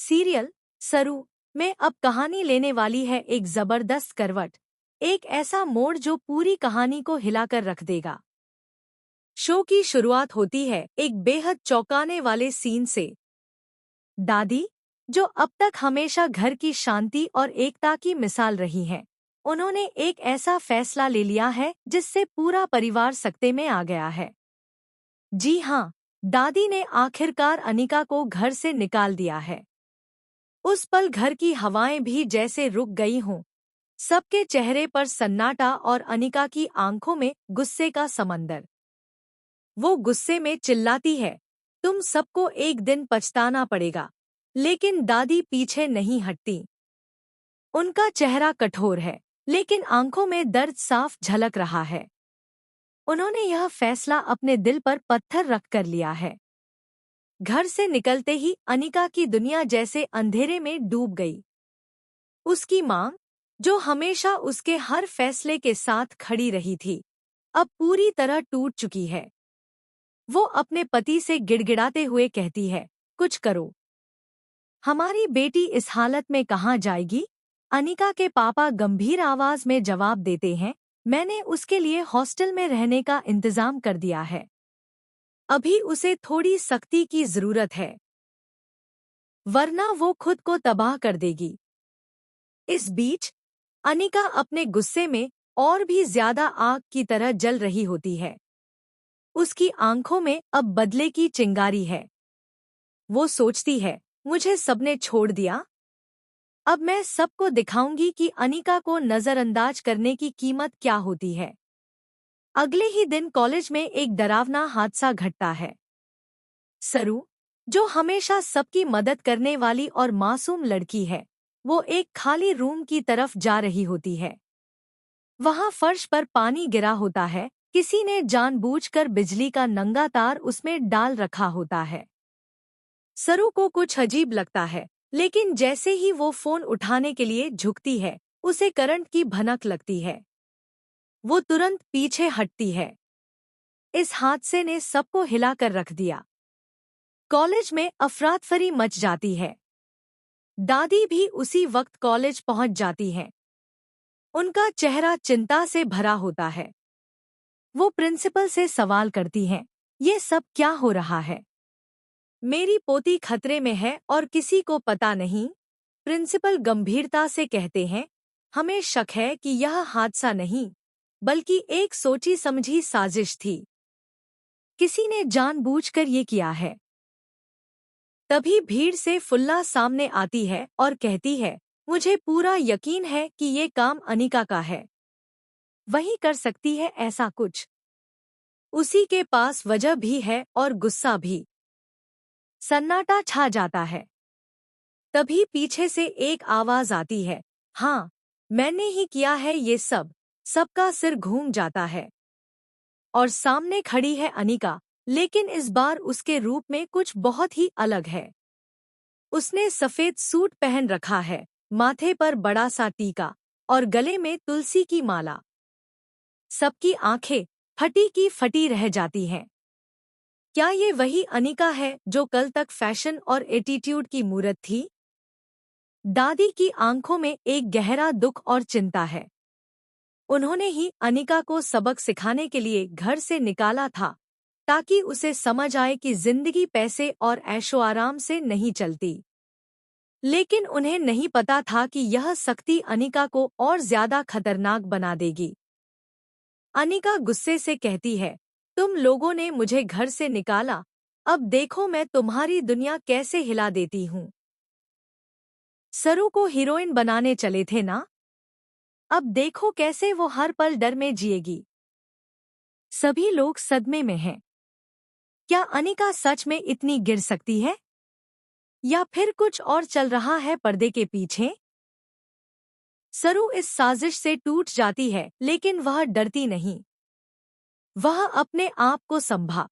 Serial सरू में अब कहानी लेने वाली है एक जबरदस्त करवट, एक ऐसा मोड़ जो पूरी कहानी को हिलाकर रख देगा। शो की शुरुआत होती है एक बेहद चौंकाने वाले सीन से। दादी, जो अब तक हमेशा घर की शांति और एकता की मिसाल रही हैं, उन्होंने एक ऐसा फैसला ले लिया है जिससे पूरा परिवार सकते में आ गया है। जी हाँ, दादी ने आखिरकार अनिका को घर से निकाल दिया है। उस पल घर की हवाएं भी जैसे रुक गई हों। सबके चेहरे पर सन्नाटा और अनिका की आंखों में गुस्से का समंदर। वो गुस्से में चिल्लाती है, तुम सबको एक दिन पछताना पड़ेगा। लेकिन दादी पीछे नहीं हटती। उनका चेहरा कठोर है, लेकिन आंखों में दर्द साफ झलक रहा है। उन्होंने यह फैसला अपने दिल पर पत्थर रख कर लिया है। घर से निकलते ही अनिका की दुनिया जैसे अंधेरे में डूब गई। उसकी मां, जो हमेशा उसके हर फैसले के साथ खड़ी रही थी, अब पूरी तरह टूट चुकी है। वो अपने पति से गिड़गिड़ाते हुए कहती है, कुछ करो। हमारी बेटी इस हालत में कहाँ जाएगी? अनिका के पापा गंभीर आवाज में जवाब देते हैं, मैंने उसके लिए हॉस्टल में रहने का इंतजाम कर दिया है। अभी उसे थोड़ी सख्ती की जरूरत है, वरना वो खुद को तबाह कर देगी। इस बीच अनिका अपने गुस्से में और भी ज्यादा आग की तरह जल रही होती है। उसकी आंखों में अब बदले की चिंगारी है। वो सोचती है, मुझे सबने छोड़ दिया। अब मैं सबको दिखाऊंगी कि अनिका को नजरअंदाज करने की कीमत क्या होती है। अगले ही दिन कॉलेज में एक डरावना हादसा घटता है। सरू, जो हमेशा सबकी मदद करने वाली और मासूम लड़की है, वो एक खाली रूम की तरफ जा रही होती है। वहां फर्श पर पानी गिरा होता है, किसी ने जानबूझकर बिजली का नंगा तार उसमें डाल रखा होता है। सरू को कुछ अजीब लगता है, लेकिन जैसे ही वो फोन उठाने के लिए झुकती है, उसे करंट की भनक लगती है। वो तुरंत पीछे हटती है। इस हादसे ने सबको हिलाकर रख दिया। कॉलेज में अफरातफरी मच जाती है। दादी भी उसी वक्त कॉलेज पहुंच जाती हैं। उनका चेहरा चिंता से भरा होता है। वो प्रिंसिपल से सवाल करती हैं, ये सब क्या हो रहा है? मेरी पोती खतरे में है और किसी को पता नहीं। प्रिंसिपल गंभीरता से कहते हैं, हमें शक है कि यह हादसा नहीं, बल्कि एक सोची समझी साजिश थी। किसी ने जानबूझकर ये किया है। तभी भीड़ से फुल्ला सामने आती है और कहती है, मुझे पूरा यकीन है कि ये काम अनिका का है। वही कर सकती है ऐसा कुछ। उसी के पास वजह भी है और गुस्सा भी। सन्नाटा छा जाता है। तभी पीछे से एक आवाज आती है, हाँ, मैंने ही किया है ये सब। सबका सिर घूम जाता है। और सामने खड़ी है अनिका, लेकिन इस बार उसके रूप में कुछ बहुत ही अलग है। उसने सफेद सूट पहन रखा है, माथे पर बड़ा सा टीका और गले में तुलसी की माला। सबकी आंखें फटी की फटी रह जाती हैं। क्या ये वही अनिका है जो कल तक फैशन और एटीट्यूड की मूरत थी? दादी की आंखों में एक गहरा दुख और चिंता है। उन्होंने ही अनिका को सबक सिखाने के लिए घर से निकाला था, ताकि उसे समझ आए कि जिंदगी पैसे और ऐशो आराम से नहीं चलती। लेकिन उन्हें नहीं पता था कि यह सख्ती अनिका को और ज्यादा खतरनाक बना देगी। अनिका गुस्से से कहती है, तुम लोगों ने मुझे घर से निकाला, अब देखो मैं तुम्हारी दुनिया कैसे हिला देती हूँ। सरू को हीरोइन बनाने चले थे ना? अब देखो कैसे वो हर पल डर में जिएगी। सभी लोग सदमे में हैं। क्या अनिका सच में इतनी गिर सकती है? या फिर कुछ और चल रहा है पर्दे के पीछे? सरू इस साजिश से टूट जाती है, लेकिन वह डरती नहीं। वह अपने आप को संभा